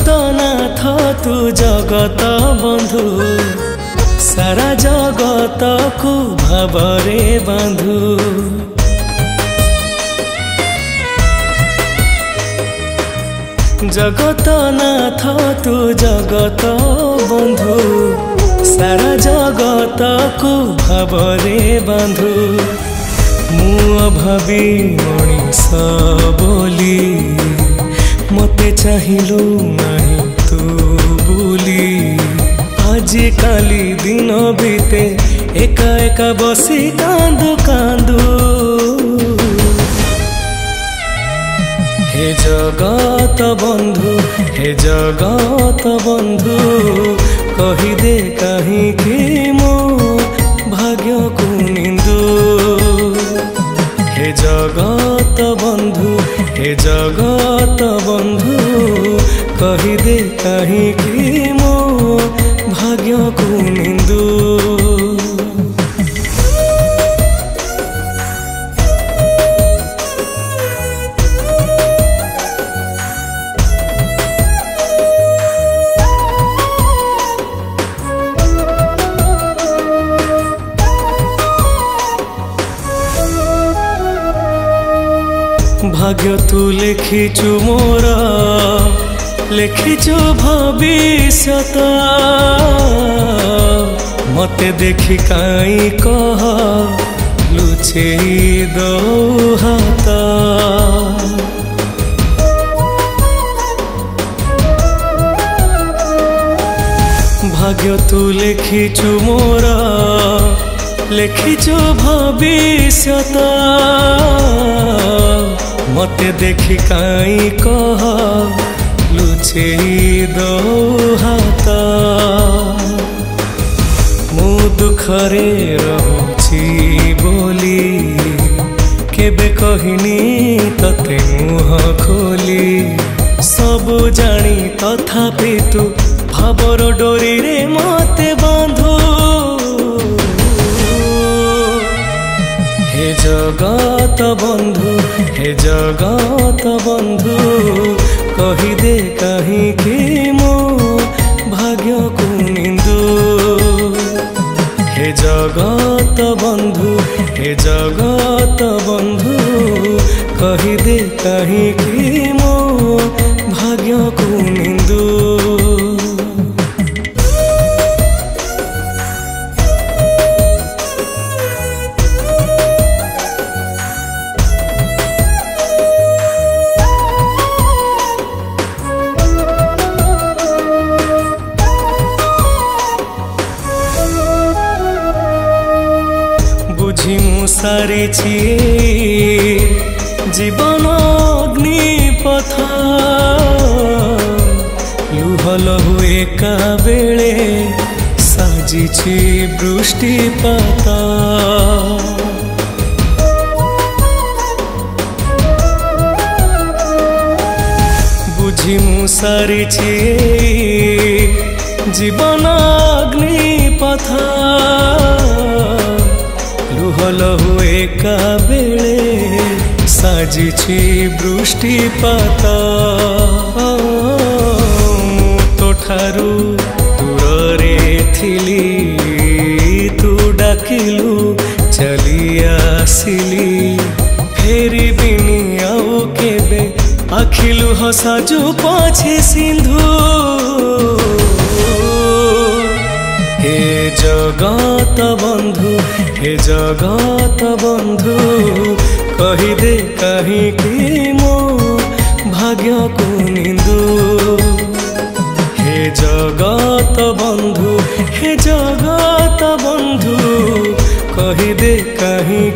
जगत नाथ तू जगत बंधु सारा जगत को भावरे बांधु। जगत नाथ तू जगत बंधु सारा जगत को भावरे बांधु। मु अभावी मनीष बोली मते चाहिलु नहीं तू बोली। आज काली दिन बीते एका एका बसी कांदू कांदू। हे जगत बंधु हे जगत बंधु कही दे कहीं कि मो भाग्य को निंदू। हे जगत बंधु हे जगत बंधु कही दे कहीं कि मो भाग्य को निंदू। भाग्य तू लिखिचु मोर लिखिचु भविष्यत। मते देखी काई कह लुचे दो हाथ। भाग्य तू लिखिचु मोर लिखिचु भविष्यत। मते देखी काई कह लुचे दो हाथ। मु दुखरे रहुची बोली केबे कहिनी तते मुह खोली। सबु जानी तथापि तू भावर डोरी रे मते बांधु। हे जगत बंधु हे जगत बंधु कही दे कहीं कि मो भाग्य को निंदू। हे जगत बंधु हे जगत बंधु कही दे कहीं कि मो भाग्य को निंदू। बुझी मु सारी जीवन अग्नि पथ। लुह लहु एका बेले साजिछि वृष्टिपात। बुझी मु सारी जीवन अग्नि पथ। लुह लहु एका बेले साजिछि वृष्टिपात। तो ठारू दूरे थिली तू डाकिलु चली आसिली। फेरी बिनी आउ केबे आखिलु हसाजु पछे सिंधु। हे जगत बंधु हे जगत बंधु कही दे कहीं कि मो भाग्य को निंदू। हे जगत बंधु हे जगत बंधु कही दे कहीं